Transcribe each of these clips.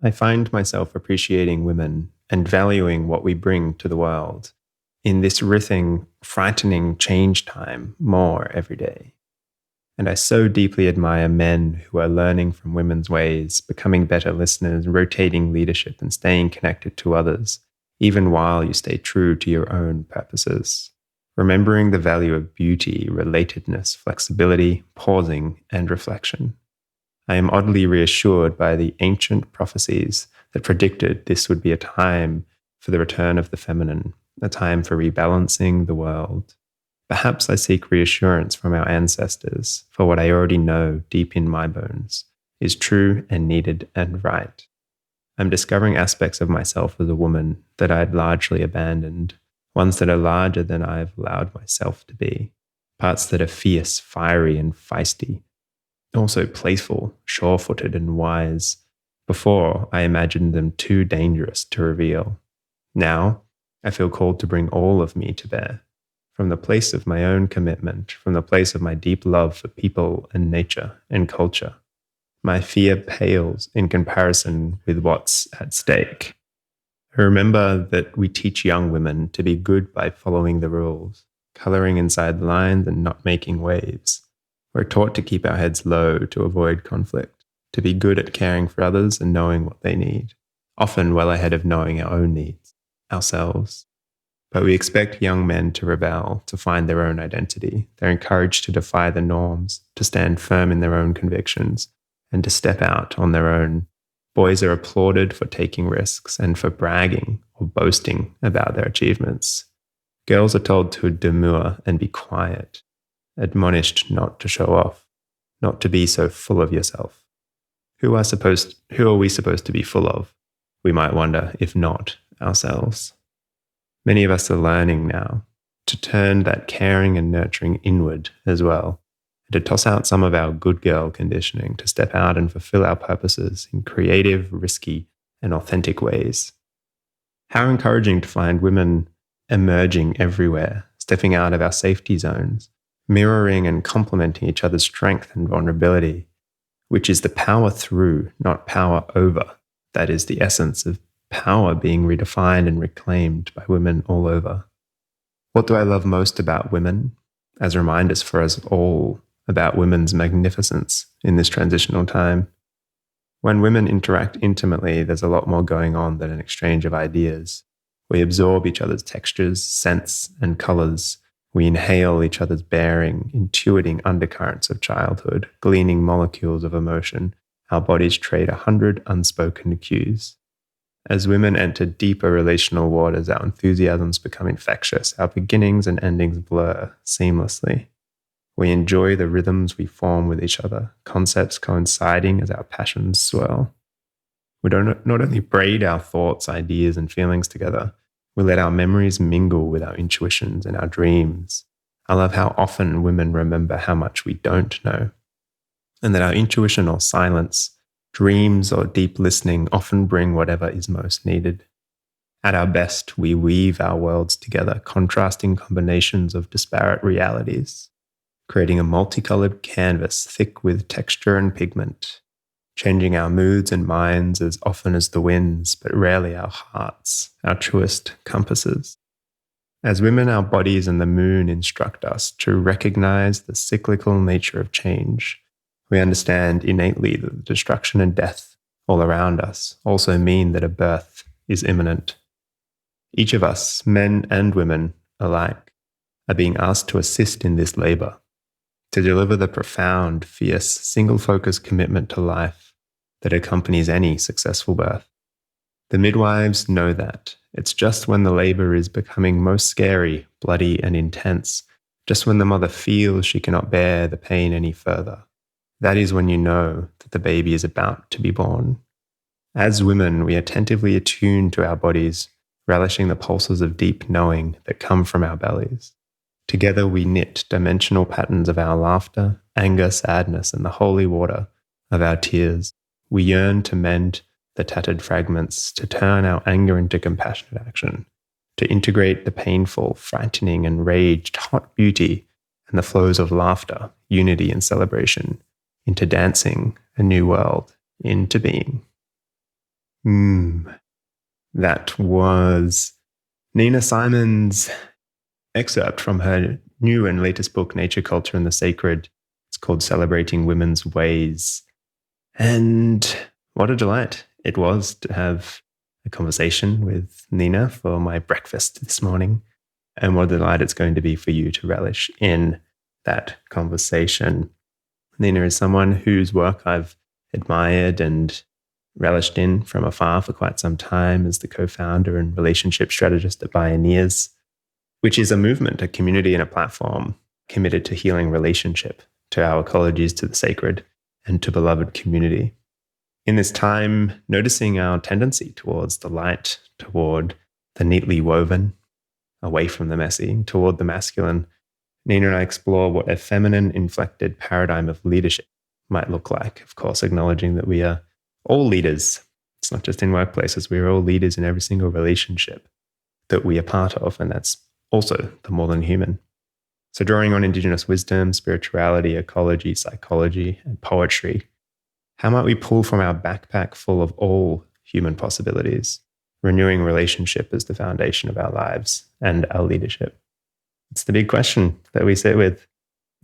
I find myself appreciating women and valuing what we bring to the world in this writhing, frightening change time more every day. And I so deeply admire men who are learning from women's ways, becoming better listeners, rotating leadership, and staying connected to others, even while you stay true to your own purposes. Remembering the value of beauty, relatedness, flexibility, pausing, and reflection. I am oddly reassured by the ancient prophecies that predicted this would be a time for the return of the feminine, a time for rebalancing the world. Perhaps I seek reassurance from our ancestors for what I already know deep in my bones is true and needed and right. I'm discovering aspects of myself as a woman that I'd largely abandoned, ones that are larger than I've allowed myself to be, parts that are fierce, fiery, and feisty, also playful, sure-footed, and wise. Before, I imagined them too dangerous to reveal. Now, I feel called to bring all of me to bear. From the place of my own commitment, from the place of my deep love for people and nature and culture. My fear pales in comparison with what's at stake. I remember that we teach young women to be good by following the rules, coloring inside the lines and not making waves. We're taught to keep our heads low to avoid conflict, to be good at caring for others and knowing what they need, often well ahead of knowing our own needs, ourselves. But we expect young men to rebel, to find their own identity. They're encouraged to defy the norms, to stand firm in their own convictions, and to step out on their own. Boys are applauded for taking risks and for bragging or boasting about their achievements. Girls are told to demur and be quiet, admonished not to show off, not to be so full of yourself. Who are we supposed to be full of? We might wonder, if not ourselves. Many of us are learning now to turn that caring and nurturing inward as well, and to toss out some of our good girl conditioning, to step out and fulfill our purposes in creative, risky, and authentic ways. How encouraging to find women emerging everywhere, stepping out of our safety zones, mirroring and complementing each other's strength and vulnerability, which is the power through, not power over. That is the essence of power being redefined and reclaimed by women all over. What do I love most about women? As reminders for us all about women's magnificence in this transitional time. When women interact intimately, there's a lot more going on than an exchange of ideas. We absorb each other's textures, scents, and colors. We inhale each other's bearing, intuiting undercurrents of childhood, gleaning molecules of emotion. Our bodies trade 100 unspoken cues. As women enter deeper relational waters, our enthusiasms become infectious, our beginnings and endings blur seamlessly. We enjoy the rhythms we form with each other, concepts coinciding as our passions swirl. We don't not only braid our thoughts, ideas, and feelings together, we let our memories mingle with our intuitions and our dreams. I love how often women remember how much we don't know, and that our intuition or silence, dreams or deep listening often bring whatever is most needed. At our best, we weave our worlds together, contrasting combinations of disparate realities, creating a multicolored canvas thick with texture and pigment, changing our moods and minds as often as the winds, but rarely our hearts, our truest compasses. As women, our bodies and the moon instruct us to recognize the cyclical nature of change. We understand innately that the destruction and death all around us also mean that a birth is imminent. Each of us, men and women alike, are being asked to assist in this labor, to deliver the profound, fierce, single-focused commitment to life that accompanies any successful birth. The midwives know that. It's just when the labor is becoming most scary, bloody, and intense, just when the mother feels she cannot bear the pain any further. That is when you know that the baby is about to be born. As women, we attentively attune to our bodies, relishing the pulses of deep knowing that come from our bellies. Together we knit dimensional patterns of our laughter, anger, sadness, and the holy water of our tears. We yearn to mend the tattered fragments, to turn our anger into compassionate action, to integrate the painful, frightening, and raged hot beauty and the flows of laughter, unity, and celebration into dancing a new world into being. That was Nina Simon's excerpt from her new and latest book, Nature, Culture, and the Sacred. It's called Celebrating Women's Ways. And what a delight it was to have a conversation with Nina for my breakfast this morning. And what a delight it's going to be for you to relish in that conversation. Nina is someone whose work I've admired and relished in from afar for quite some time as the co-founder and relationship strategist at Bioneers, which is a movement, a community, and a platform committed to healing relationship, to our ecologies, to the sacred, and to beloved community. In this time, noticing our tendency towards the light, toward the neatly woven, away from the messy, toward the masculine, Nina and I explore what a feminine-inflected paradigm of leadership might look like. Of course, acknowledging that we are all leaders. It's not just in workplaces. We are all leaders in every single relationship that we are part of. And that's also the more than human. So drawing on indigenous wisdom, spirituality, ecology, psychology, and poetry, how might we pull from our backpack full of all human possibilities, renewing relationship as the foundation of our lives and our leadership? It's the big question that we sit with.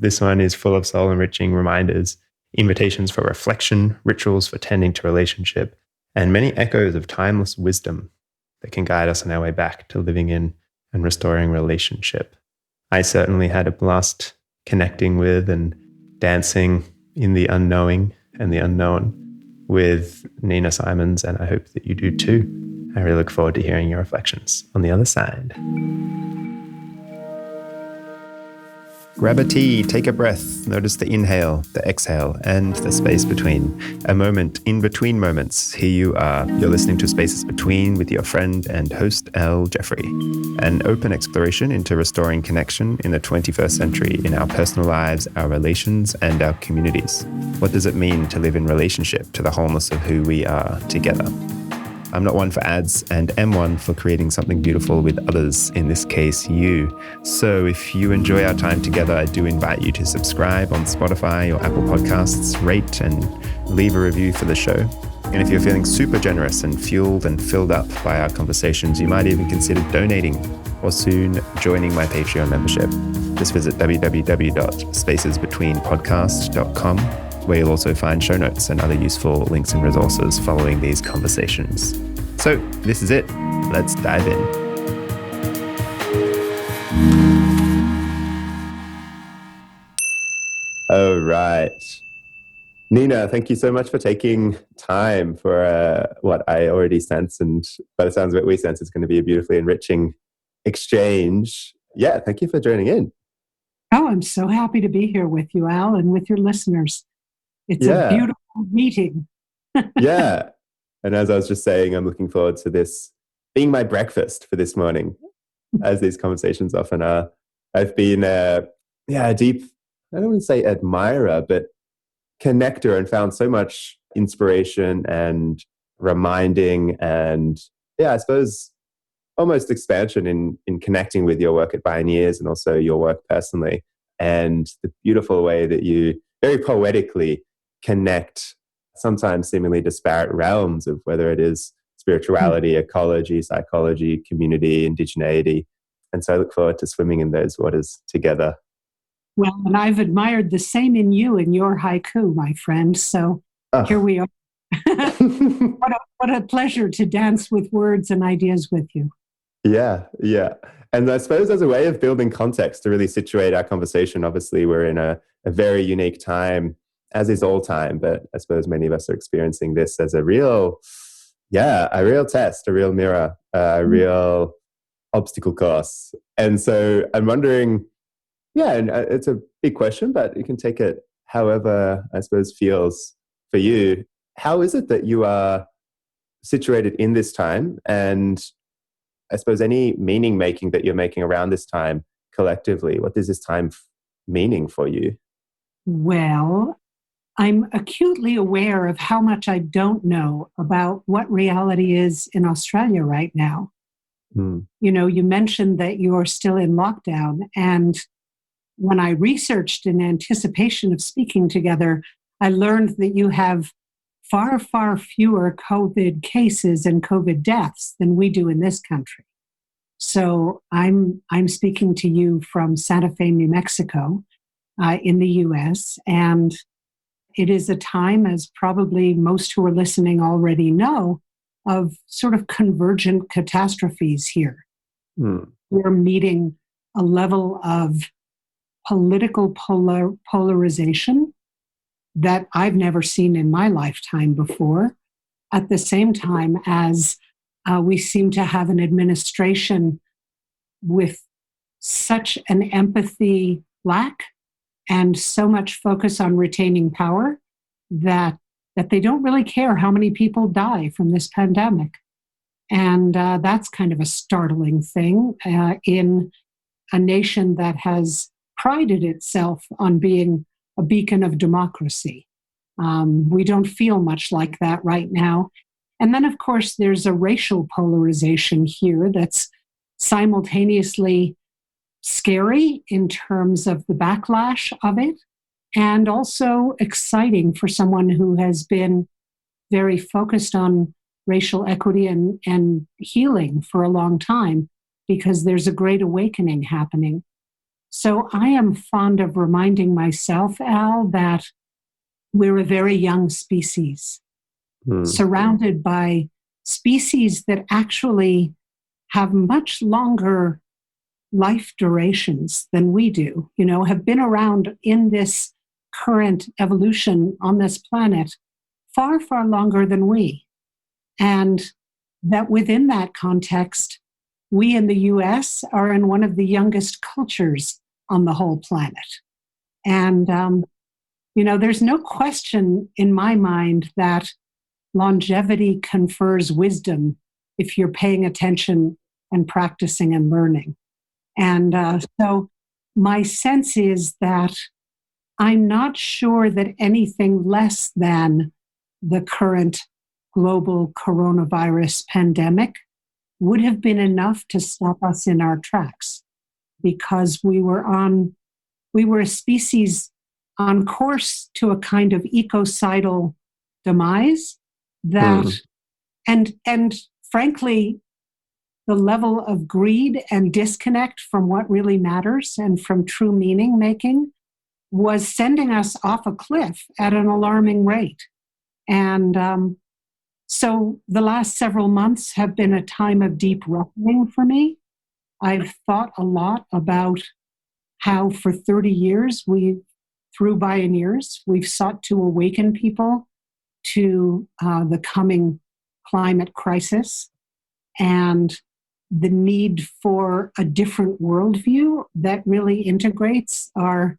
This one is full of soul-enriching reminders, invitations for reflection, rituals for tending to relationship, and many echoes of timeless wisdom that can guide us on our way back to living in and restoring relationship. I certainly had a blast connecting with and dancing in the unknowing and the unknown with Nina Simons, and I hope that you do too. I really look forward to hearing your reflections on the other side. Grab a tea, take a breath, notice the inhale, the exhale, and the space between. A moment in between moments. Here you are. You're listening to Spaces Between with your friend and host, L. Jeffrey. An open exploration into restoring connection in the 21st century in our personal lives, our relations, and our communities. What does it mean to live in relationship to the wholeness of who we are together? I'm not one for ads and am one for creating something beautiful with others, in this case, you. So if you enjoy our time together, I do invite you to subscribe on Spotify or Apple Podcasts, rate and leave a review for the show. And if you're feeling super generous and fueled and filled up by our conversations, you might even consider donating or soon joining my Patreon membership. Just visit www.spacesbetweenpodcast.com, where you'll also find show notes and other useful links and resources following these conversations. So this is it. Let's dive in. All right. Nina, thank you so much for taking time for what I already sense, and by the sounds of it, we sense it's going to be a beautifully enriching exchange. Yeah, thank you for joining in. Oh, I'm so happy to be here with you, Al, and with your listeners. It's a beautiful meeting. Yeah. And as I was just saying, I'm looking forward to this being my breakfast for this morning, as these conversations often are. I've been a deep, I don't want to say admirer, but connector, and found so much inspiration and reminding and, I suppose, almost expansion in connecting with your work at Bioneers and also your work personally. And the beautiful way that you very poetically connect sometimes seemingly disparate realms of whether it is spirituality, ecology, psychology, community, indigeneity. And so I look forward to swimming in those waters together. Well, and I've admired the same in you and your haiku, my friend. So Here we are. What a pleasure to dance with words and ideas with you. Yeah. And I suppose as a way of building context to really situate our conversation, obviously we're in a very unique time, as is all time, but I suppose many of us are experiencing this as a real test, a real mirror, a real obstacle course. And so I'm wondering, and it's a big question, but you can take it however, I suppose, feels for you. How is it that you are situated in this time, and I suppose any meaning making that you're making around this time collectively? What is this time meaning for you? Well, I'm acutely aware of how much I don't know about what reality is in Australia right now. You mentioned that you're still in lockdown. And when I researched in anticipation of speaking together, I learned that you have far, far fewer COVID cases and COVID deaths than we do in this country. So I'm speaking to you from Santa Fe, New Mexico, in the U.S., and it is a time, as probably most who are listening already know, of sort of convergent catastrophes here. We're meeting a level of political polarization that I've never seen in my lifetime before, at the same time as we seem to have an administration with such an empathy lack and so much focus on retaining power that they don't really care how many people die from this pandemic. And that's kind of a startling thing in a nation that has prided itself on being a beacon of democracy. We don't feel much like that right now. And then, of course, there's a racial polarization here that's simultaneously scary in terms of the backlash of it, and also exciting for someone who has been very focused on racial equity and healing for a long time, because there's a great awakening happening. So I am fond of reminding myself, Al, that we're a very young species, surrounded by species that actually have much longer life durations than we do, have been around in this current evolution on this planet far, far longer than we. And that within that context, we in the US are in one of the youngest cultures on the whole planet. And, there's no question in my mind that longevity confers wisdom if you're paying attention and practicing and learning. And so my sense is that I'm not sure that anything less than the current global coronavirus pandemic would have been enough to stop us in our tracks, because we were a species on course to a kind of ecocidal demise that, and frankly, the level of greed and disconnect from what really matters and from true meaning making was sending us off a cliff at an alarming rate. And so the last several months have been a time of deep reckoning for me. I've thought a lot about how for 30 years through Bioneers, we've sought to awaken people to the coming climate crisis and the need for a different worldview that really integrates our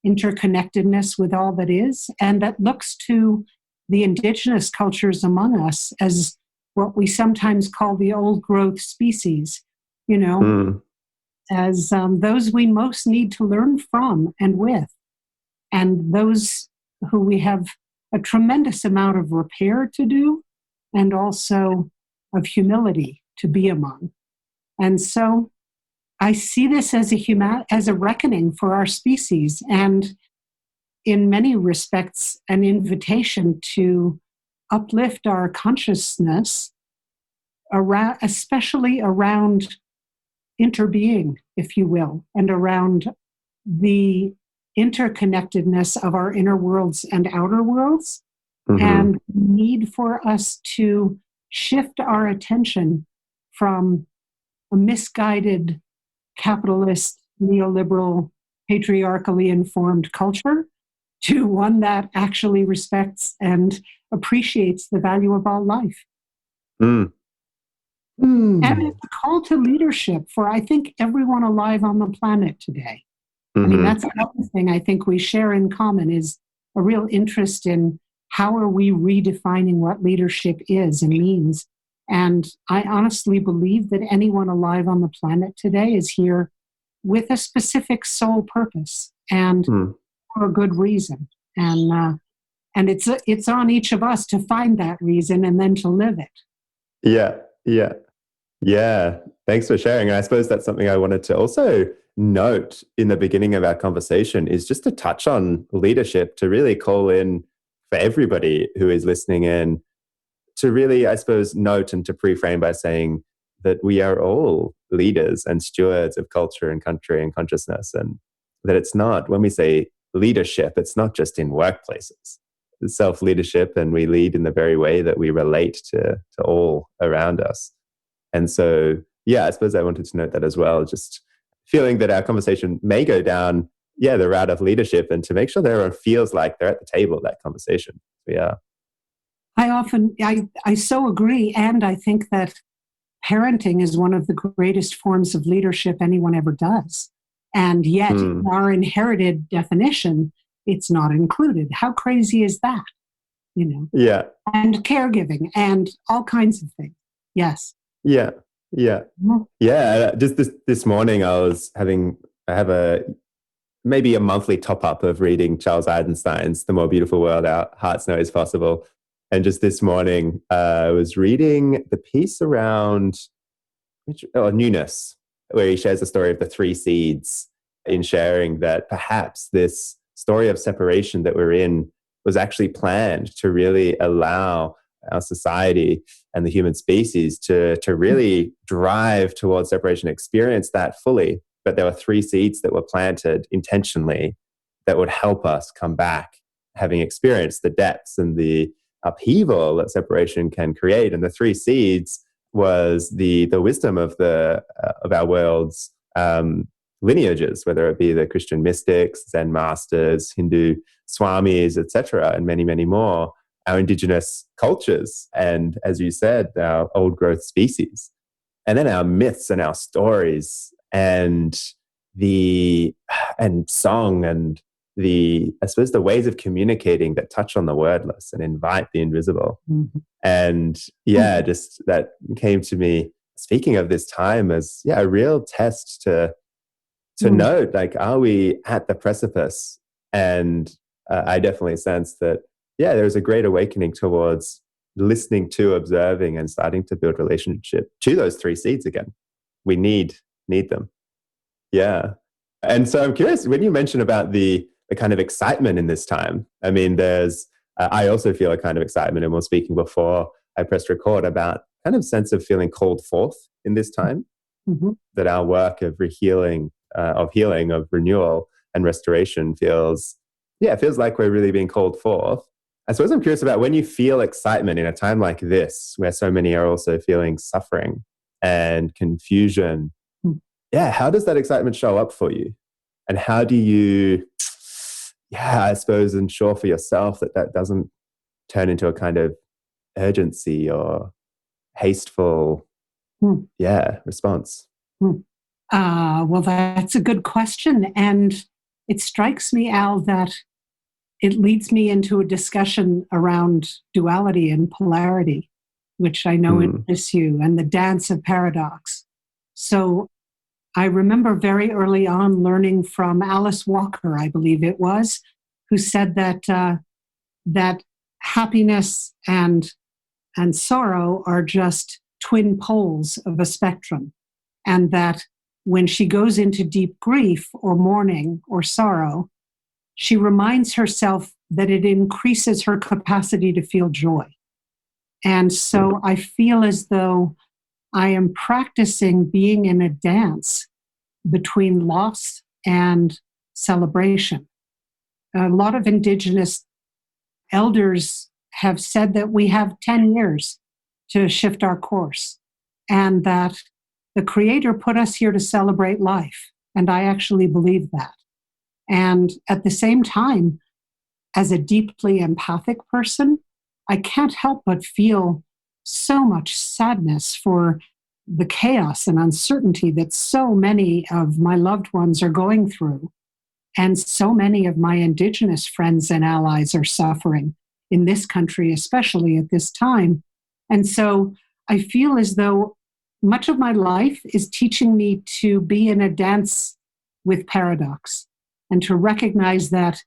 interconnectedness with all that is, and that looks to the indigenous cultures among us as what we sometimes call the old growth species, as those we most need to learn from and with, and those who we have a tremendous amount of repair to do and also of humility to be among. And so I see this as a reckoning for our species, and in many respects, an invitation to uplift our consciousness, especially around interbeing, if you will, and around the interconnectedness of our inner worlds and outer worlds, and need for us to shift our attention from a misguided capitalist, neoliberal, patriarchally informed culture to one that actually respects and appreciates the value of all life. And it's a call to leadership for, I think, everyone alive on the planet today. I mean, that's another thing I think we share in common, is a real interest in how are we redefining what leadership is and means. And I honestly believe that anyone alive on the planet today is here with a specific soul purpose and for a good reason. And it's on each of us to find that reason and then to live it. Yeah. Thanks for sharing. And I suppose that's something I wanted to also note in the beginning of our conversation, is just to touch on leadership, to really call in for everybody who is listening in to really, I suppose, note and to pre-frame by saying that we are all leaders and stewards of culture and country and consciousness, and that it's not, when we say leadership, it's not just in workplaces. It's self-leadership, and we lead in the very way that we relate to all around us. And so, yeah, I suppose I wanted to note that as well, just feeling that our conversation may go down, the route of leadership, and to make sure that everyone feels like they're at the table of that conversation. So, yeah. I so agree. And I think that parenting is one of the greatest forms of leadership anyone ever does. And yet, in our inherited definition, it's not included. How crazy is that? Yeah. And caregiving and all kinds of things. Yes. Yeah. Yeah. Mm-hmm. Yeah. Just this morning, I have maybe a monthly top up of reading Charles Eisenstein's The More Beautiful World Our Hearts Know Is Possible. And just this morning, I was reading the piece around newness, where he shares the story of the three seeds, in sharing that perhaps this story of separation that we're in was actually planned to really allow our society and the human species to really drive towards separation, experience that fully. But there were three seeds that were planted intentionally that would help us come back, having experienced the depths and the upheaval that separation can create. And the three seeds was the wisdom of our world's lineages, whether it be the Christian mystics, Zen masters, Hindu swamis, etc., and many, many more, our indigenous cultures, and as you said, our old growth species, and then our myths and our stories, and song, and I suppose the ways of communicating that touch on the wordless and invite the invisible. Mm-hmm. And just that came to me, speaking of this time, as a real test to note, like, are we at the precipice? And I definitely sense that, there's a great awakening towards listening to, observing, and starting to build relationship to those three seeds again. We need them. Yeah. And so I'm curious, when you mention about the kind of excitement in this time, I mean, I also feel a kind of excitement, and we were speaking before I pressed record about kind of sense of feeling called forth in this time, that our work of healing, of renewal and restoration feels like we're really being called forth. I suppose I'm curious about when you feel excitement in a time like this, where so many are also feeling suffering and confusion. How does that excitement show up for you? And how do you, I suppose, ensure for yourself that doesn't turn into a kind of urgency or hasteful, response? Well, that's a good question. And it strikes me, Al, that it leads me into a discussion around duality and polarity, which I know interests you, and the dance of paradox. So I remember very early on learning from Alice Walker, I believe it was, who said that happiness and sorrow are just twin poles of a spectrum, and that when she goes into deep grief or mourning or sorrow, she reminds herself that it increases her capacity to feel joy. And so I feel as though I am practicing being in a dance between loss and celebration. A lot of indigenous elders have said that we have 10 years to shift our course, and that the Creator put us here to celebrate life. And I actually believe that. And at the same time, as a deeply empathic person, I can't help but feel so much sadness for the chaos and uncertainty that so many of my loved ones are going through. And so many of my indigenous friends and allies are suffering in this country, especially at this time. And so I feel as though much of my life is teaching me to be in a dance with paradox, and to recognize that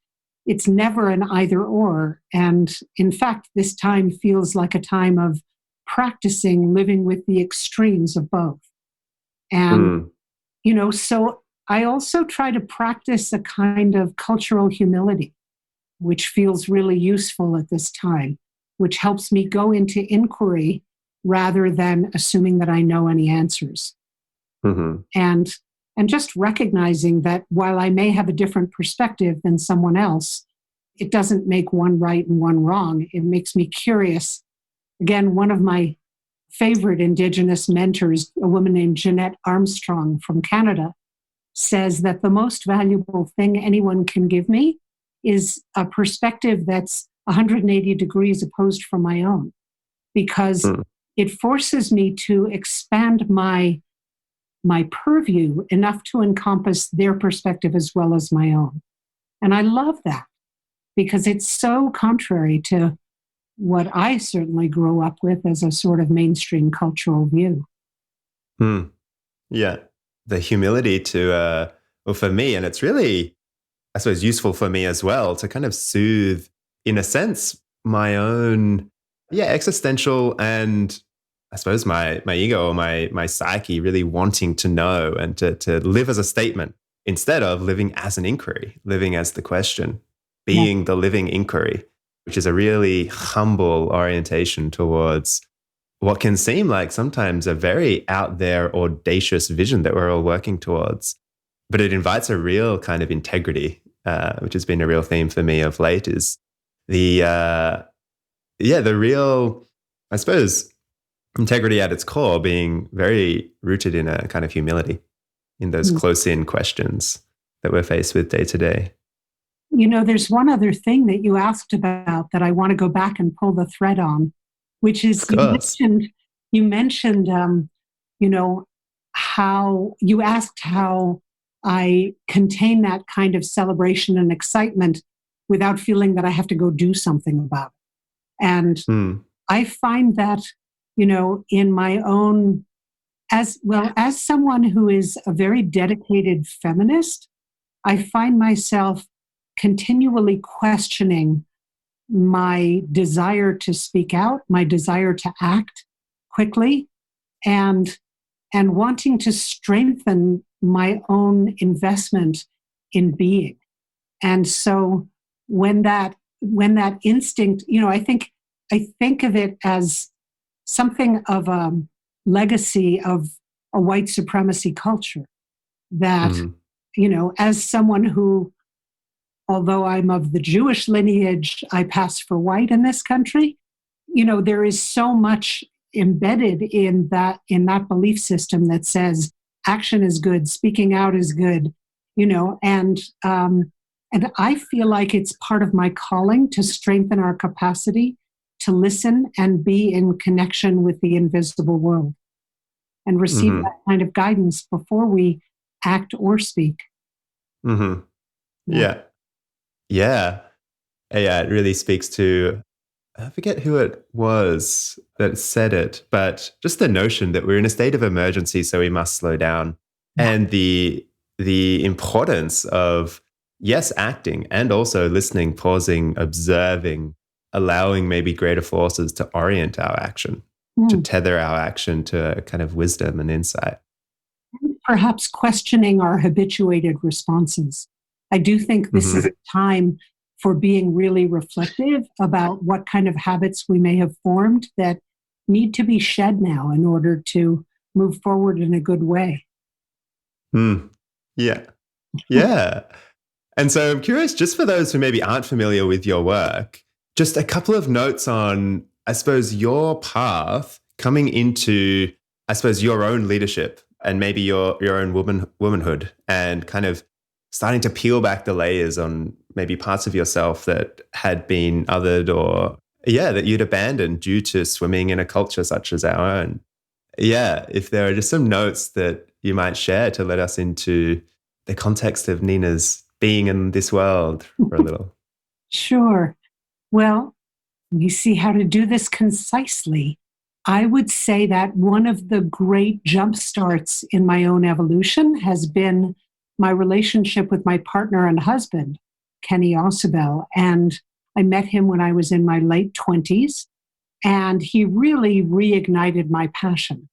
it's never an either or. And in fact, this time feels like a time of practicing living with the extremes of both. And, so I also try to practice a kind of cultural humility, which feels really useful at this time, which helps me go into inquiry rather than assuming that I know any answers. Mm-hmm. And just recognizing that while I may have a different perspective than someone else, it doesn't make one right and one wrong. It makes me curious. Again, one of my favorite indigenous mentors, a woman named Jeanette Armstrong from Canada, says that the most valuable thing anyone can give me is a perspective that's 180 degrees opposed from my own, because it forces me to expand my purview enough to encompass their perspective as well as my own. And I love that because it's so contrary to what I certainly grew up with as a sort of mainstream cultural view. Yeah. The humility to, well, for me, and it's really, I suppose, useful for me as well to kind of soothe, in a sense, my own, existential and I suppose my ego or my psyche really wanting to know and to live as a statement instead of living as an inquiry, living as the question, being the living inquiry, which is a really humble orientation towards what can seem like sometimes a very out there, audacious vision that we're all working towards. But it invites a real kind of integrity, which has been a real theme for me of late, is the real, I suppose, integrity at its core being very rooted in a kind of humility in those close-in questions that we're faced with day to day. You know, there's one other thing that you asked about that I want to go back and pull the thread on, which is you mentioned how you asked how I contain that kind of celebration and excitement without feeling that I have to go do something about it. And I find that, in my own, as someone who is a very dedicated feminist, I find myself continually questioning my desire to speak out, my desire to act quickly, and wanting to strengthen my own investment in being. And so when that instinct, I think of it as something of a legacy of a white supremacy culture that, as someone who, although I'm of the Jewish lineage, I pass for white in this country, there is so much embedded in that belief system that says action is good, speaking out is good, and I feel like it's part of my calling to strengthen our capacity to listen and be in connection with the invisible world and receive that kind of guidance before we act or speak. Yeah. It really speaks to, I forget who it was that said it, but just the notion that we're in a state of emergency, so we must slow down. And the importance of, yes, acting and also listening, pausing, observing, allowing maybe greater forces to orient our action, to tether our action to a kind of wisdom and insight. Perhaps questioning our habituated responses. I do think this is a time for being really reflective about what kind of habits we may have formed that need to be shed now in order to move forward in a good way. Yeah. And so I'm curious, just for those who maybe aren't familiar with your work, just a couple of notes on, I suppose, your path coming into, I suppose, your own leadership and maybe your own womanhood, and kind of starting to peel back the layers on maybe parts of yourself that had been othered or, that you'd abandoned due to swimming in a culture such as our own. If there are just some notes that you might share to let us into the context of Nina's being in this world for a little. Sure. Well, we see how to do this concisely. I would say that one of the great jump starts in my own evolution has been my relationship with my partner and husband, Kenny Ausubel. And I met him when I was in my late 20s. And he really reignited my passion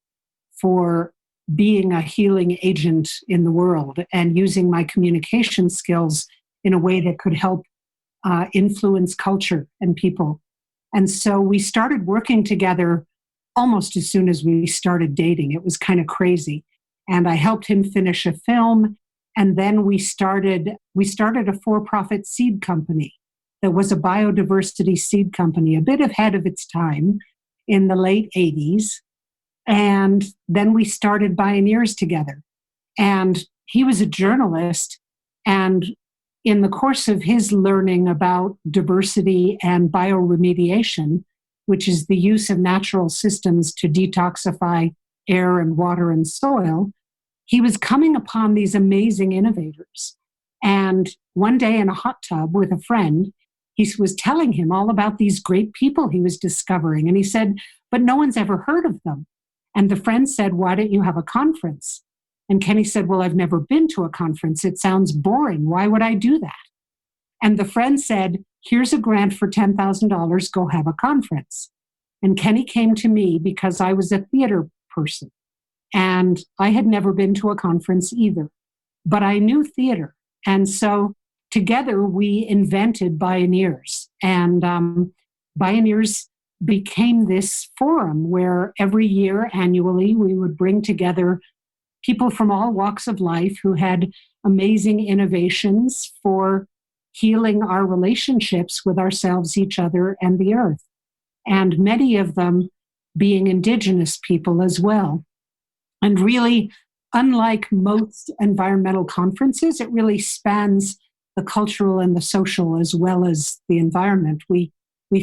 for being a healing agent in the world and using my communication skills in a way that could help influence culture and people. And so we started working together almost as soon as we started dating. It was kind of crazy. And I helped him finish a film. And then we started a for-profit seed company that was a biodiversity seed company, a bit ahead of its time in the late 80s. And then we started Bioneers together. And he was a journalist. And in the course of his learning about diversity and bioremediation, which is the use of natural systems to detoxify air and water and soil, he was coming upon these amazing innovators. And one day in a hot tub with a friend, he was telling him all about these great people he was discovering. And he said, but no one's ever heard of them. And the friend said, why don't you have a conference? And Kenny said, well, I've never been to a conference. It sounds boring. Why would I do that? And the friend said, here's a grant for $10,000. Go have a conference. And Kenny came to me because I was a theater person. And I had never been to a conference either. But I knew theater. And so together we invented Bioneers. And Bioneers became this forum where every year, annually, we would bring together people from all walks of life who had amazing innovations for healing our relationships with ourselves, each other, and the earth. And many of them being indigenous people as well. And really, unlike most environmental conferences, it really spans the cultural and the social as well as the environment. We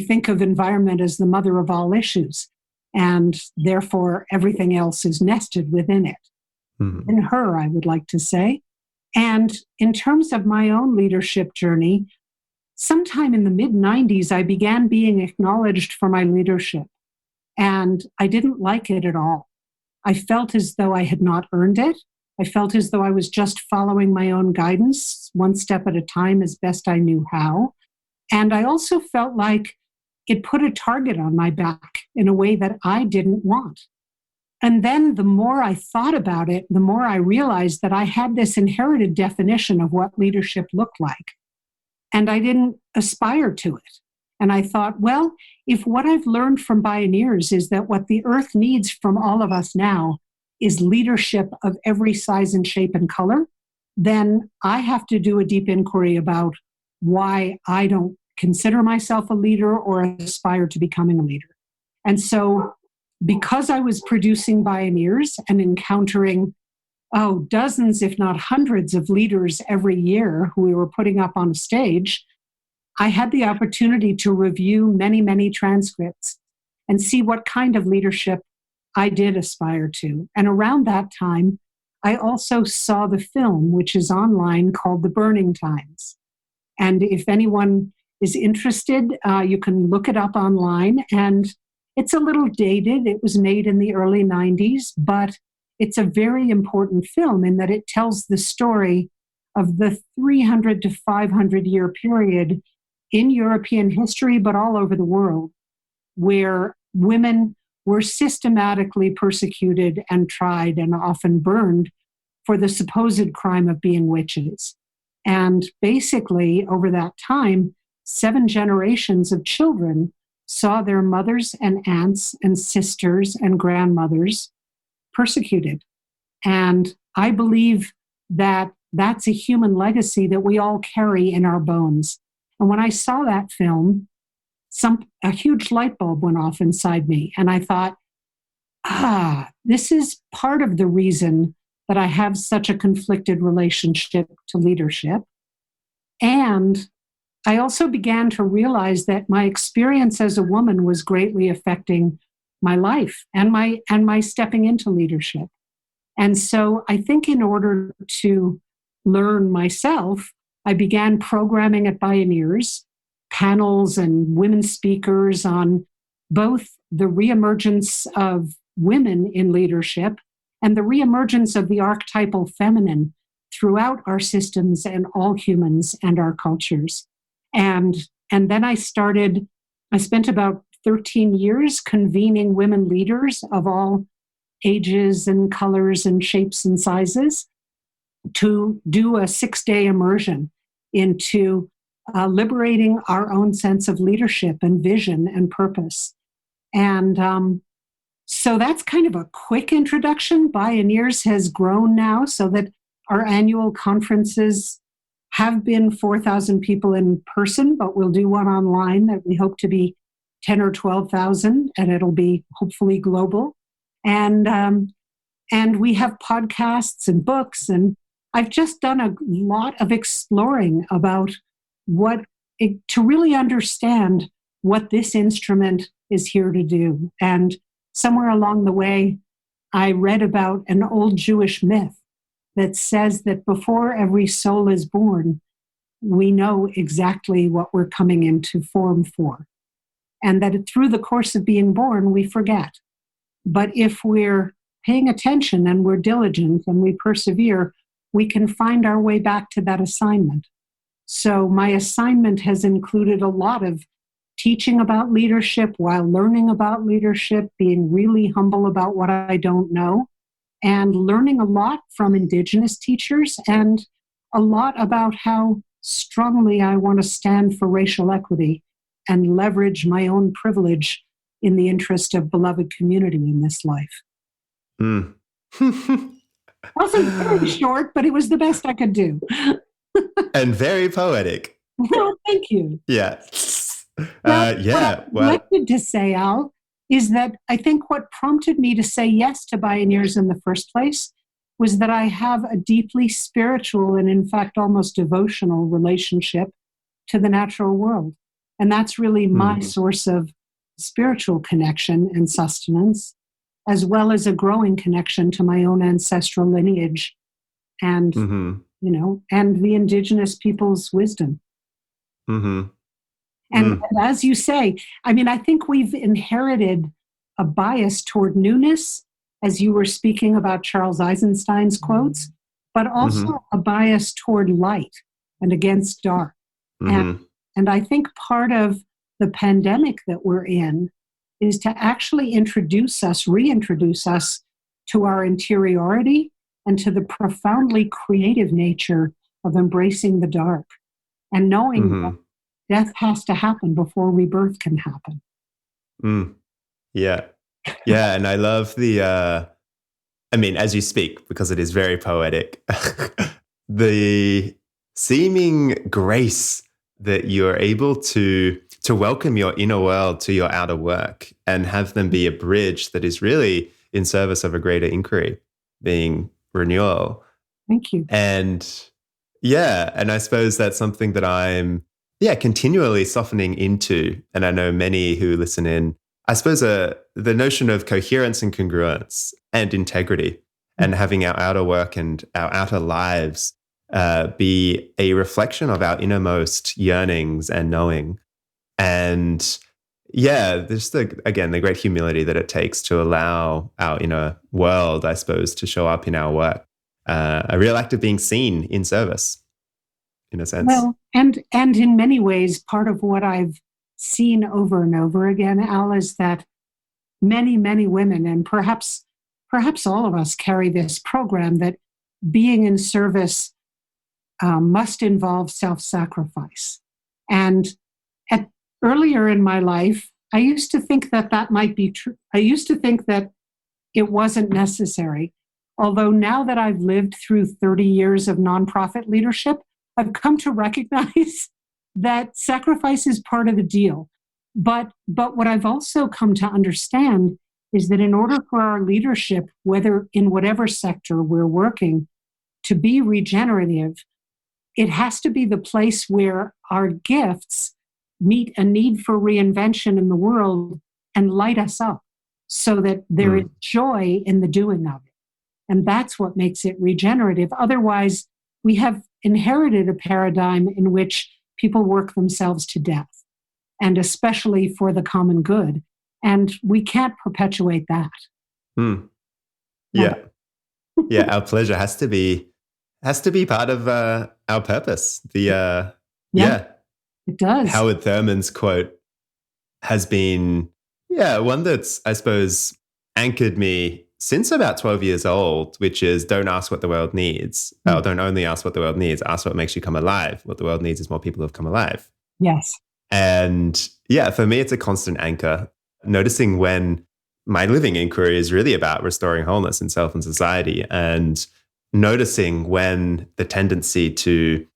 think of environment as the mother of all issues, and therefore everything else is nested within it. Mm-hmm. In her, I would like to say. And in terms of my own leadership journey, sometime in the mid-90s, I began being acknowledged for my leadership. And I didn't like it at all. I felt as though I had not earned it. I felt as though I was just following my own guidance, one step at a time as best I knew how. And I also felt like it put a target on my back in a way that I didn't want. And then the more I thought about it, the more I realized that I had this inherited definition of what leadership looked like. And I didn't aspire to it. And I thought, well, if what I've learned from Bioneers is that what the earth needs from all of us now is leadership of every size and shape and color, then I have to do a deep inquiry about why I don't consider myself a leader or aspire to becoming a leader. And so because I was producing Bioneers and encountering, dozens, if not hundreds of leaders every year who we were putting up on a stage, I had the opportunity to review many, many transcripts and see what kind of leadership I did aspire to. And around that time, I also saw the film, which is online, called The Burning Times. And if anyone is interested, you can look it up online. And it's a little dated. It was made in the early 90s, but it's a very important film in that it tells the story of the 300 to 500 year period in European history, but all over the world, where women were systematically persecuted and tried and often burned for the supposed crime of being witches. And basically, over that time, 7 generations of children saw their mothers and aunts and sisters and grandmothers persecuted. And I believe that that's a human legacy that we all carry in our bones. And when I saw that film, a huge light bulb went off inside me. And I thought, this is part of the reason that I have such a conflicted relationship to leadership. And I also began to realize that my experience as a woman was greatly affecting my life and my stepping into leadership. And so I think in order to learn myself, I began programming at Bioneers, panels and women speakers on both the reemergence of women in leadership and the reemergence of the archetypal feminine throughout our systems and all humans and our cultures. And then I spent about 13 years convening women leaders of all ages and colors and shapes and sizes to do a 6-day immersion into liberating our own sense of leadership and vision and purpose. And so that's kind of a quick introduction. Bioneers has grown now so that our annual conferences have been 4,000 people in person, but we'll do one online that we hope to be 10 or 12,000, and it'll be hopefully global. And we have podcasts and books, and I've just done a lot of exploring about to really understand what this instrument is here to do. And somewhere along the way, I read about an old Jewish myth that says that before every soul is born, we know exactly what we're coming into form for. And that through the course of being born, we forget. But if we're paying attention and we're diligent and we persevere, we can find our way back to that assignment. So my assignment has included a lot of teaching about leadership while learning about leadership, being really humble about what I don't know, and learning a lot from indigenous teachers and a lot about how strongly I want to stand for racial equity and leverage my own privilege in the interest of beloved community in this life. Mm. Wasn't very short, but it was the best I could do. And very poetic. Well, thank you. Yeah. What I wanted to say, Al, is that I think what prompted me to say yes to Bioneers in the first place was that I have a deeply spiritual and, in fact, almost devotional relationship to the natural world. And that's really my source of spiritual connection and sustenance, as well as a growing connection to my own ancestral lineage and, and the indigenous people's wisdom. And as you say, I mean, I think we've inherited a bias toward newness, as you were speaking about Charles Eisenstein's quotes, but also a bias toward light and against dark. And I think part of the pandemic that we're in is to actually reintroduce us to our interiority and to the profoundly creative nature of embracing the dark and knowing that death has to happen before rebirth can happen. Yeah. Yeah. And I love as you speak, because it is very poetic, the seeming grace that you're able to welcome your inner world to your outer work and have them be a bridge that is really in service of a greater inquiry, being renewal. Thank you. And I suppose that's something that I'm continually softening into. And I know many who listen in, I suppose the notion of coherence and congruence and integrity and having our outer work and our outer lives be a reflection of our innermost yearnings and knowing. And there's the great humility that it takes to allow our inner world, I suppose, to show up in our work. A real act of being seen in service, in a sense. Well, and in many ways, part of what I've seen over and over again, Al, is that many, many women, and perhaps all of us, carry this program that being in service must involve self-sacrifice. And earlier in my life, I used to think that might be true. I used to think that it wasn't necessary. Although now that I've lived through 30 years of nonprofit leadership, I've come to recognize that sacrifice is part of the deal. But what I've also come to understand is that in order for our leadership, whether in whatever sector we're working, to be regenerative, it has to be the place where our gifts meet a need for reinvention in the world and light us up so that there is joy in the doing of it. And that's what makes it regenerative. Otherwise, we have inherited a paradigm in which people work themselves to death, and especially for the common good. And we can't perpetuate that. Yeah. Our pleasure has to be part of our purpose. It does. Howard Thurman's quote has been one that's, I suppose, anchored me since about 12 years old, which is don't ask what the world needs. Don't only ask what the world needs, ask what makes you come alive. What the world needs is more people who have come alive. Yes. And yeah, for me, it's a constant anchor, noticing when my living inquiry is really about restoring wholeness in self and society, and noticing when the tendency to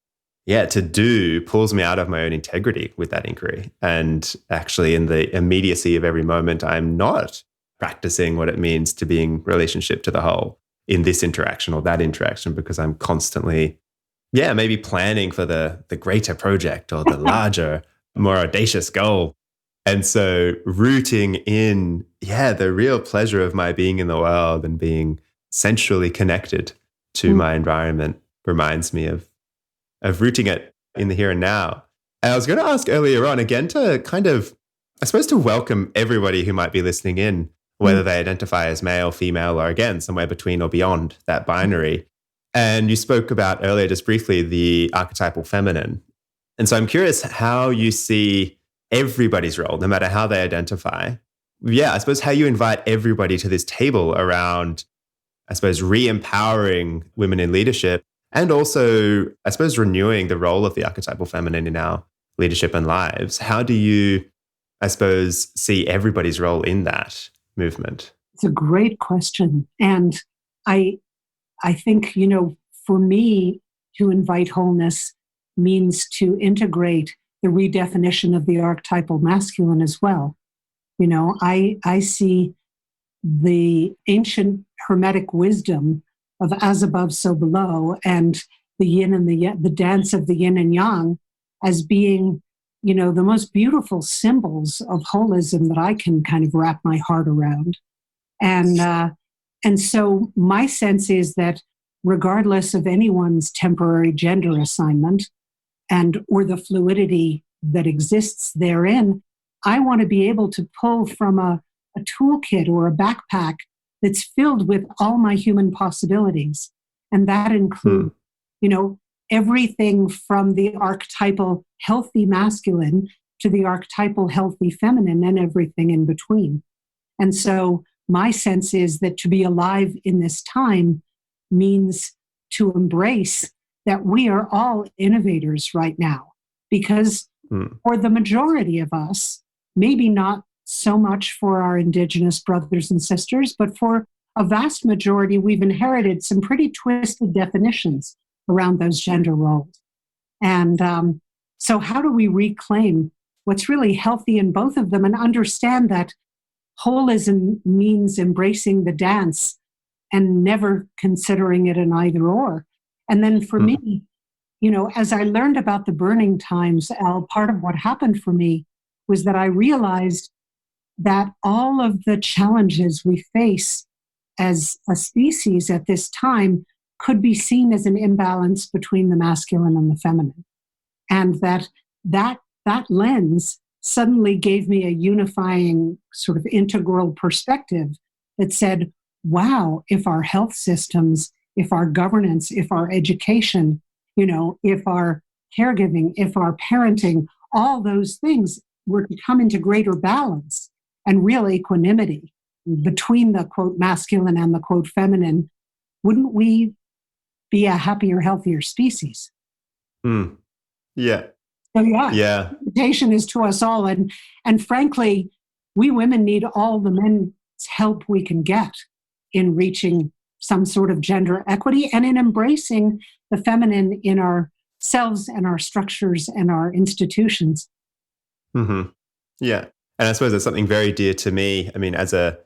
do pulls me out of my own integrity with that inquiry. And actually, in the immediacy of every moment, I'm not practicing what it means to be in relationship to the whole in this interaction or that interaction, because I'm constantly, maybe planning for the greater project or the larger, more audacious goal. And so rooting in, the real pleasure of my being in the world and being sensually connected to my environment reminds me of rooting it in the here and now. And I was going to ask earlier on, again, to kind of, I suppose, to welcome everybody who might be listening in, whether they identify as male, female, or again, somewhere between or beyond that binary. And you spoke about earlier, just briefly, the archetypal feminine. And so I'm curious how you see everybody's role, no matter how they identify. Yeah, I suppose how you invite everybody to this table around, I suppose, re-empowering women in leadership, and also, I suppose, renewing the role of the archetypal feminine in our leadership and lives. How do you, I suppose, see everybody's role in that movement? It's a great question. And I think, for me, to invite wholeness means to integrate the redefinition of the archetypal masculine as well. I see the ancient Hermetic wisdom of as above, so below, and the yin and the dance of the yin and yang as being, the most beautiful symbols of holism that I can kind of wrap my heart around. And so my sense is that regardless of anyone's temporary gender assignment or the fluidity that exists therein, I want to be able to pull from a toolkit or a backpack that's filled with all my human possibilities. And that includes, everything from the archetypal healthy masculine to the archetypal healthy feminine and everything in between. And so my sense is that to be alive in this time means to embrace that we are all innovators right now, because for the majority of us, maybe not so much for our indigenous brothers and sisters, but for a vast majority, we've inherited some pretty twisted definitions around those gender roles. And so how do we reclaim what's really healthy in both of them and understand that holism means embracing the dance and never considering it an either or? And then for me, as I learned about the burning times, Al, part of what happened for me was that I realized that all of the challenges we face as a species at this time could be seen as an imbalance between the masculine and the feminine. And that lens suddenly gave me a unifying sort of integral perspective that said, wow, if our health systems, if our governance, if our education, if our caregiving, if our parenting, all those things were to come into greater balance and real equanimity between the quote masculine and the quote feminine, wouldn't we be a happier, healthier species? Yeah. So the invitation is to us all. And frankly, we women need all the men's help we can get in reaching some sort of gender equity and in embracing the feminine in ourselves and our structures and our institutions. Yeah. And I suppose it's something very dear to me. I mean, as a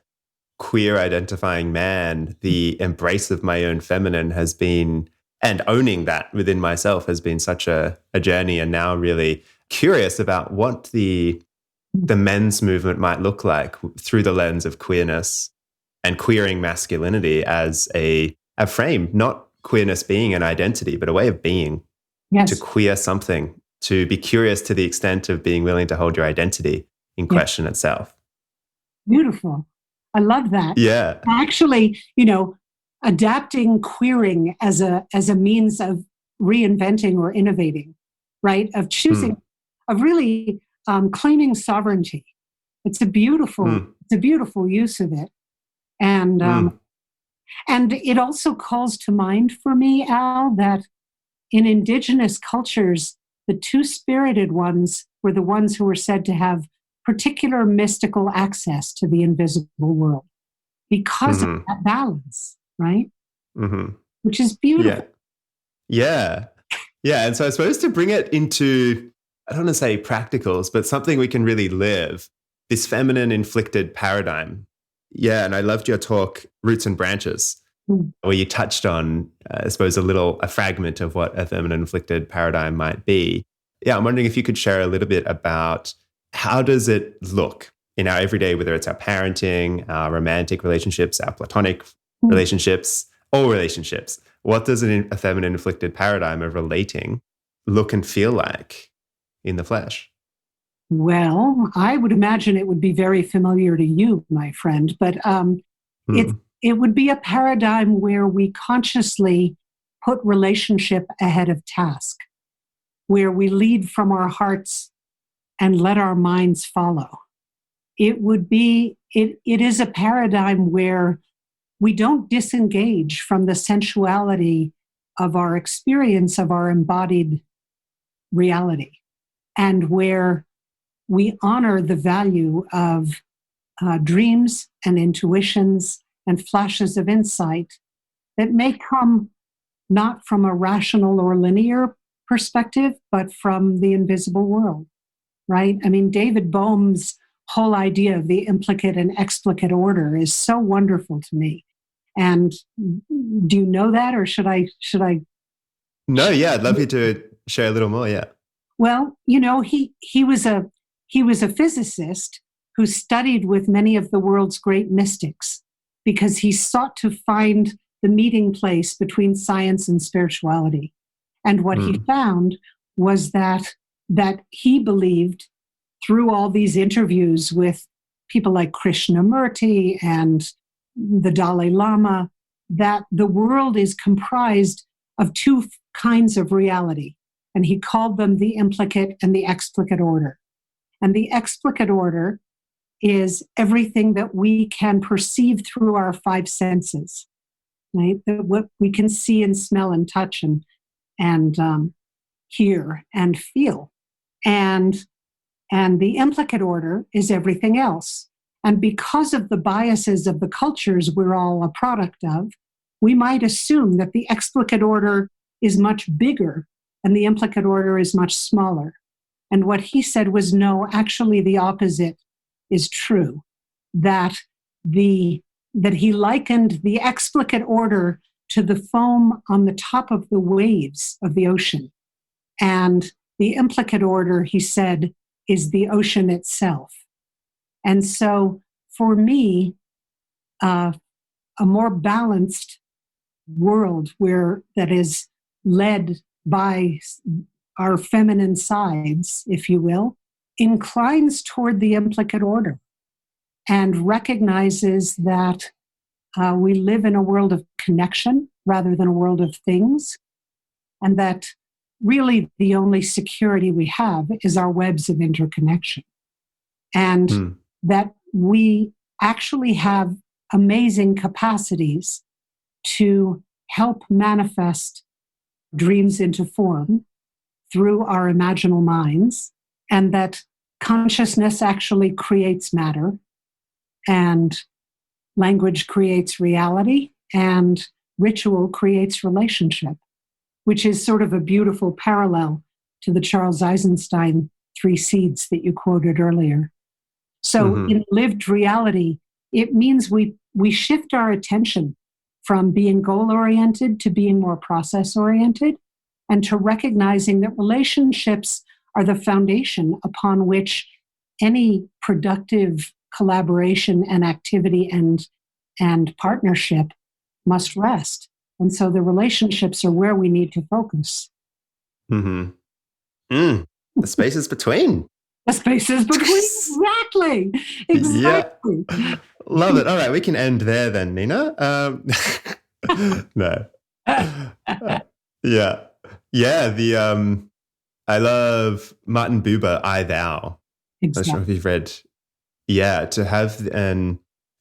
queer identifying man, the embrace of my own feminine has been, and owning that within myself has been such a journey, and now really curious about what the men's movement might look like through the lens of queerness and queering masculinity as a frame, not queerness being an identity, but a way of being. Yes. To queer something, to be curious to the extent of being willing to hold your identity in question itself. Beautiful. I love that. Yeah. Actually, adapting queering as a means of reinventing or innovating, right? Of choosing, of really claiming sovereignty. It's a beautiful use of it. And And it also calls to mind for me, Al, that in indigenous cultures, the two-spirited ones were the ones who were said to have particular mystical access to the invisible world because of that balance, right? Which is beautiful. Yeah. And so I suppose to bring it into, I don't want to say practicals, but something we can really live, this feminine-inflected paradigm. Yeah, and I loved your talk, Roots and Branches, where you touched on, I suppose, a fragment of what a feminine-inflected paradigm might be. Yeah, I'm wondering if you could share a little bit about how does it look in our everyday, whether it's our parenting, our romantic relationships, our platonic relationships, all relationships. What does a feminine-inflected paradigm of relating look and feel like in the flesh? Well, I would imagine it would be very familiar to you, my friend, but it would be a paradigm where we consciously put relationship ahead of task, where we lead from our hearts and let our minds follow. It is a paradigm where we don't disengage from the sensuality of our experience of our embodied reality, and where we honor the value of dreams and intuitions and flashes of insight that may come not from a rational or linear perspective, but from the invisible world, right? I mean, David Bohm's whole idea of the implicate and explicit order is so wonderful to me. And do you know that, or should I? No, yeah, I'd love you to share a little more. Yeah. Well, he was a physicist who studied with many of the world's great mystics because he sought to find the meeting place between science and spirituality. And what he found was that he believed, through all these interviews with people like Krishnamurti and the Dalai Lama, that the world is comprised of two kinds of reality. And he called them the implicate and the explicit order. And the explicit order is everything that we can perceive through our five senses, right? What we can see and smell and touch and hear and feel. And the implicate order is everything else. And because of the biases of the cultures we're all a product of, we might assume that the explicit order is much bigger and the implicate order is much smaller. And what he said was, no, actually the opposite is true. That he likened the explicit order to the foam on the top of the waves of the ocean. And the implicate order, he said, is the ocean itself. And so for me, a more balanced world that is led by our feminine sides, if you will, inclines toward the implicate order and recognizes that we live in a world of connection rather than a world of things, and that really the only security we have is our webs of interconnection. And that we actually have amazing capacities to help manifest dreams into form through our imaginal minds, and that consciousness actually creates matter, and language creates reality, and ritual creates relationship, which is sort of a beautiful parallel to the Charles Eisenstein 3 seeds that you quoted earlier. So in lived reality, it means we shift our attention from being goal-oriented to being more process-oriented, and to recognizing that relationships are the foundation upon which any productive collaboration and activity and partnership must rest. And so the relationships are where we need to focus. The spaces between. The spaces between. Exactly. Yeah. Love it. All right, we can end there then, Nina. No. Yeah. I love Martin Buber, I Thou. Exactly. I'm not sure if you've read. Yeah, to have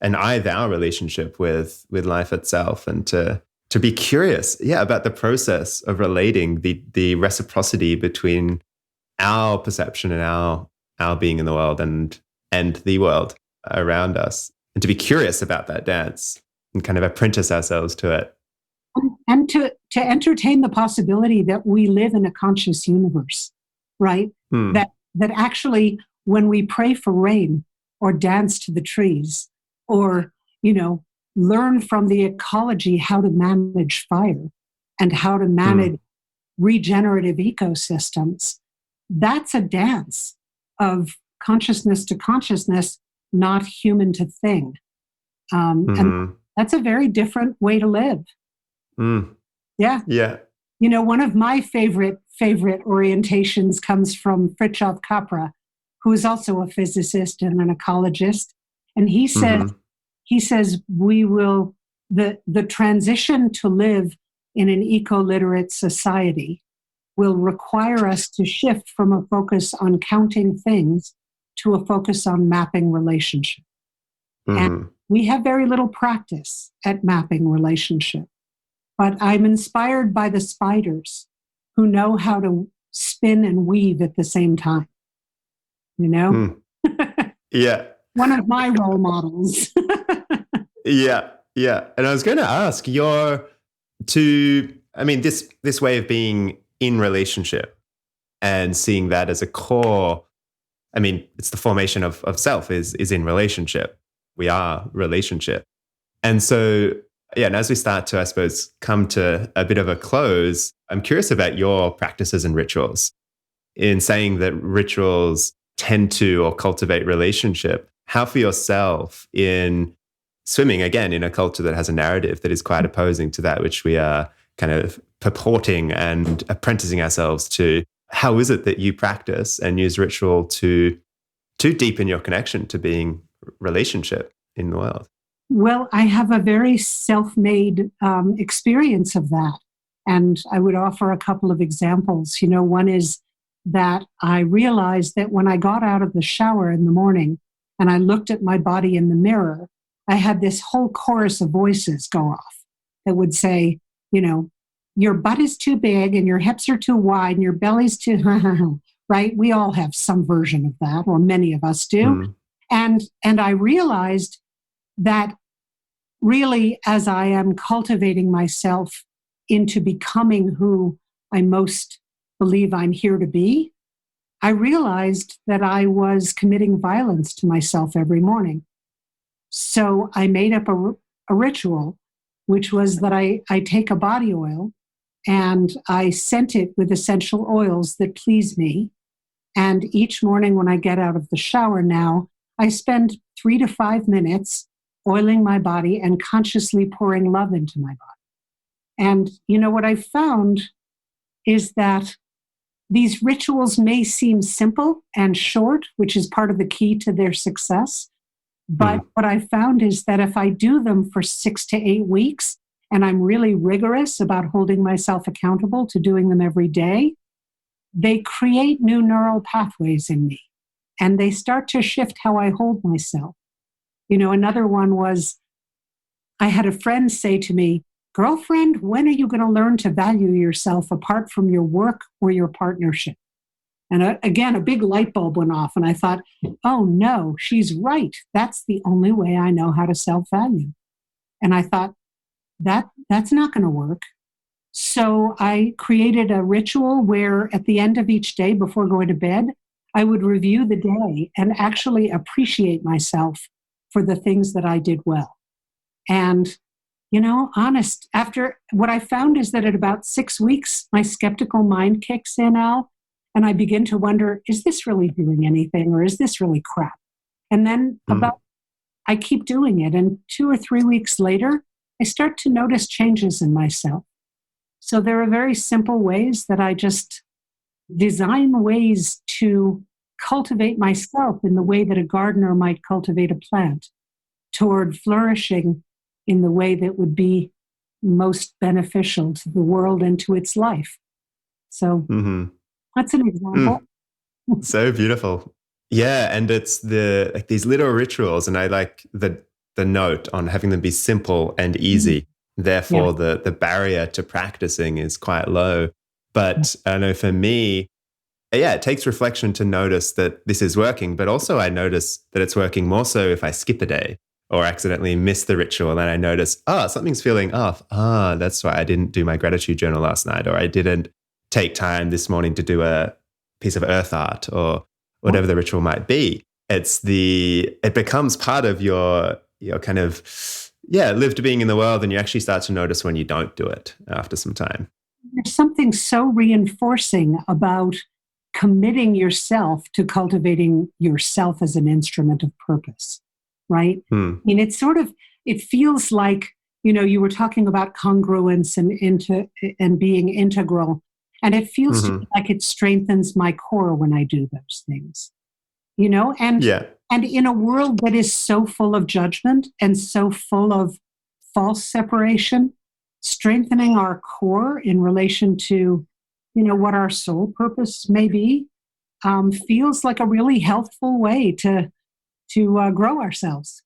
and our relationship with life itself, and to be curious, about the process of relating, the reciprocity between our perception and our being in the world and the world around us, and to be curious about that dance and kind of apprentice ourselves to it. And to entertain the possibility that we live in a conscious universe, right? That actually, when we pray for rain or dance to the trees, or, learn from the ecology how to manage fire and how to manage regenerative ecosystems, that's a dance of consciousness to consciousness, not human to thing. And that's a very different way to live. Yeah. Yeah. One of my favorite orientations comes from Fritjof Capra, who is also a physicist and an ecologist. And he says we will, the transition to live in an eco-literate society will require us to shift from a focus on counting things to a focus on mapping relationship. And we have very little practice at mapping relationship. But I'm inspired by the spiders who know how to spin and weave at the same time. Yeah. One of my role models. Yeah. And I was going to ask this way of being in relationship and seeing that as a core, it's the formation of self is in relationship. We are relationship. And so, and as we start to, I suppose, come to a bit of a close, I'm curious about your practices and rituals. In saying that rituals tend to or cultivate relationship, how for yourself in swimming, again, in a culture that has a narrative that is quite opposing to that which we are kind of purporting and apprenticing ourselves to, how is it that you practice and use ritual to deepen your connection to being relationship in the world? Well, I have a very self-made experience of that. And I would offer a couple of examples. One is that I realized that when I got out of the shower in the morning and I looked at my body in the mirror, I had this whole chorus of voices go off that would say, your butt is too big and your hips are too wide and your belly's too, right? We all have some version of that, or many of us do. And I realized that really, as I am cultivating myself into becoming who I most believe I'm here to be, I realized that I was committing violence to myself every morning. So I made up a ritual, which was that I take a body oil and I scent it with essential oils that please me. And each morning when I get out of the shower now, I spend 3 to 5 minutes oiling my body and consciously pouring love into my body. And what I found is that these rituals may seem simple and short, which is part of the key to their success. But what I found is that if I do them for 6 to 8 weeks, and I'm really rigorous about holding myself accountable to doing them every day, they create new neural pathways in me. And they start to shift how I hold myself. Another one was, I had a friend say to me, girlfriend, when are you going to learn to value yourself apart from your work or your partnership? And again, a big light bulb went off. And I thought, oh no, she's right. That's the only way I know how to self-value. And I thought, that's not going to work. So I created a ritual where at the end of each day before going to bed, I would review the day and actually appreciate myself for the things that I did well. And, honest, after what I found is that at about 6 weeks, my skeptical mind kicks in, Al, and I begin to wonder, is this really doing anything or is this really crap? And then I keep doing it. And 2 or 3 weeks later, I start to notice changes in myself. So there are very simple ways that I just design ways to cultivate myself in the way that a gardener might cultivate a plant toward flourishing in the way that would be most beneficial to the world and to its life. So that's an example. So beautiful. Yeah. And it's these little rituals. And I like the note on having them be simple and easy. Therefore, the barrier to practicing is quite low. But I know for me, it takes reflection to notice that this is working, but also I notice that it's working more so if I skip a day or accidentally miss the ritual. And then I notice, something's feeling off. That's why I didn't do my gratitude journal last night, or I didn't take time this morning to do a piece of earth art or whatever the ritual might be. It becomes part of your kind of, lived being in the world, and you actually start to notice when you don't do it after some time. There's something so reinforcing about committing yourself to cultivating yourself as an instrument of purpose, right? I mean, it feels like, you were talking about congruence and being integral. And it feels to me like it strengthens my core when I do those things, and in a world that is so full of judgment and so full of false separation, strengthening our core in relation to, what our soul purpose may be, feels like a really healthful way to grow ourselves.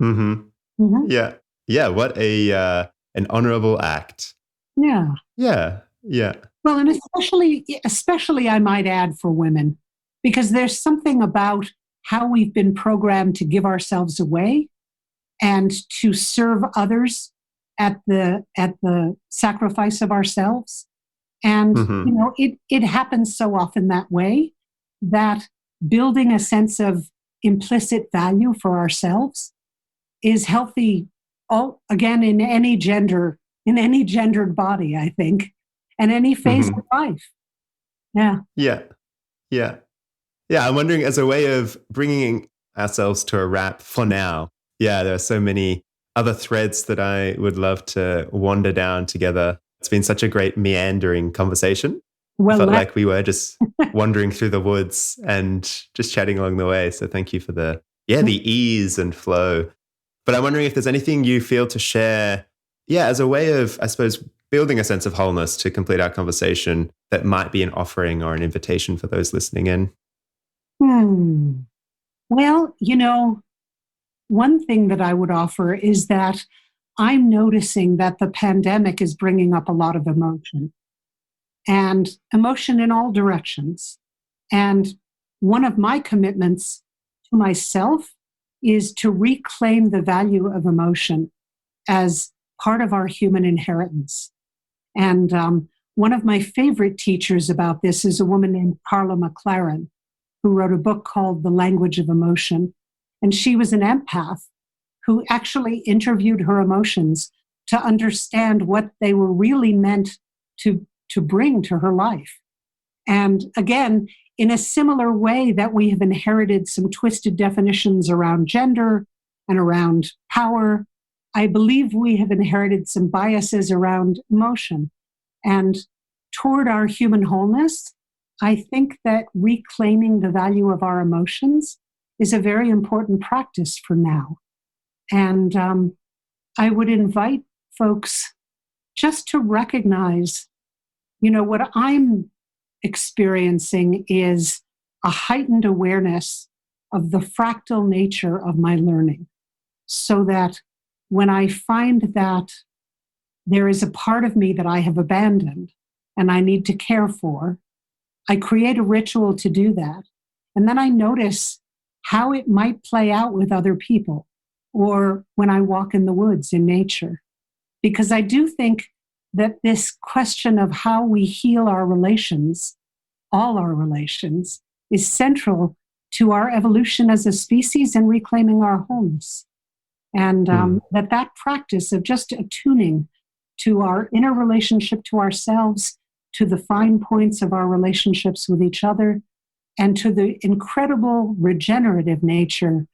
Yeah. What an honorable act. Yeah. Well, and especially I might add for women, because there's something about how we've been programmed to give ourselves away and to serve others at the sacrifice of ourselves. And, it happens so often that way, that building a sense of implicit value for ourselves is healthy, again, in any gendered body, I think, and any phase of life. Yeah. I'm wondering, as a way of bringing ourselves to a wrap for now, there are so many other threads that I would love to wander down together. It's been such a great meandering conversation. Well, felt like we were just wandering through the woods and just chatting along the way. So thank you for the ease and flow. But I'm wondering if there's anything you feel to share, as a way of, I suppose, building a sense of wholeness to complete our conversation, that might be an offering or an invitation for those listening in. Well, one thing that I would offer is that I'm noticing that the pandemic is bringing up a lot of emotion, and emotion in all directions. And one of my commitments to myself is to reclaim the value of emotion as part of our human inheritance. And one of my favorite teachers about this is a woman named Carla McLaren, who wrote a book called The Language of Emotion. And she was an empath who actually interviewed her emotions to understand what they were really meant to bring to her life. And again, in a similar way that we have inherited some twisted definitions around gender and around power, I believe we have inherited some biases around emotion. And toward our human wholeness, I think that reclaiming the value of our emotions is a very important practice for now. And I would invite folks just to recognize, what I'm experiencing is a heightened awareness of the fractal nature of my learning, so that when I find that there is a part of me that I have abandoned and I need to care for, I create a ritual to do that. And then I notice how it might play out with other people or when I walk in the woods in nature. Because I do think that this question of how we heal our relations, all our relations, is central to our evolution as a species and reclaiming our wholeness. And that practice of just attuning to our inner relationship to ourselves, to the fine points of our relationships with each other, and to the incredible regenerative nature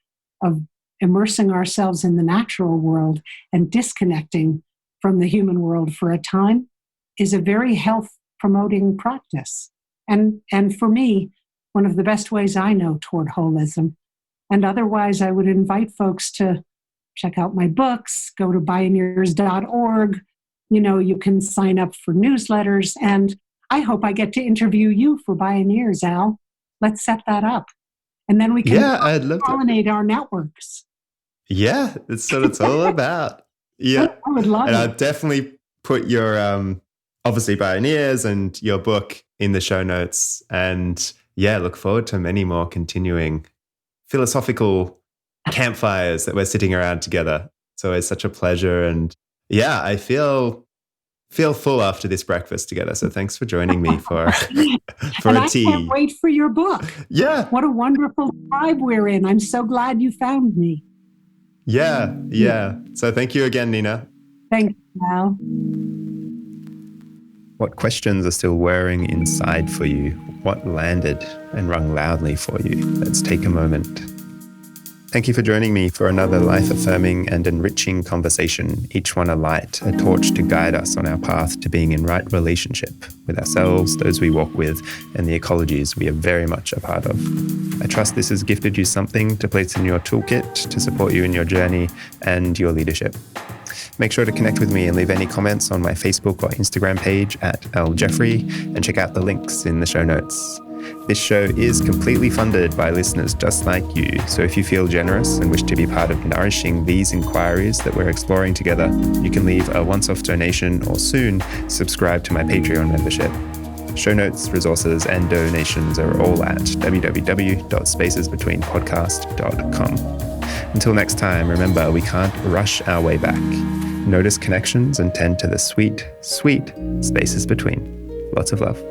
of immersing ourselves in the natural world and disconnecting from the human world for a time, is a very health-promoting practice. And for me, one of the best ways I know toward holism. And otherwise, I would invite folks to check out my books, go to Bioneers.org. You can sign up for newsletters. And I hope I get to interview you for Bioneers, Al. Let's set that up. And then we can I'd love pollinate our networks. Yeah, that's what it's all about. Yeah. I would love And it. I'll definitely put your, obviously, Bioneers and your book in the show notes. And yeah, look forward to many more continuing philosophical campfires that we're sitting around together. It's always such a pleasure. And yeah, I feel full after this breakfast together. So thanks for joining me for and a I tea. can't wait for your book. Yeah. What a wonderful tribe we're in. I'm so glad you found me. Yeah. So thank you again, Nina. Thanks, Al. What questions are still whirring inside for you? What landed and rung loudly for you? Let's take a moment. Thank you for joining me for another life-affirming and enriching conversation, each one a light, a torch to guide us on our path to being in right relationship with ourselves, those we walk with, and the ecologies we are very much a part of. I trust this has gifted you something to place in your toolkit to support you in your journey and your leadership. Make sure to connect with me and leave any comments on my Facebook or Instagram page at @ljeffrey, and check out the links in the show notes. This show is completely funded by listeners just like you, so if you feel generous and wish to be part of nourishing these inquiries that we're exploring together, you can leave a once-off donation or soon subscribe to my Patreon membership. Show notes, resources, and donations are all at www.spacesbetweenpodcast.com. Until next time, remember, we can't rush our way back. Notice connections and tend to the sweet, sweet spaces between. Lots of love.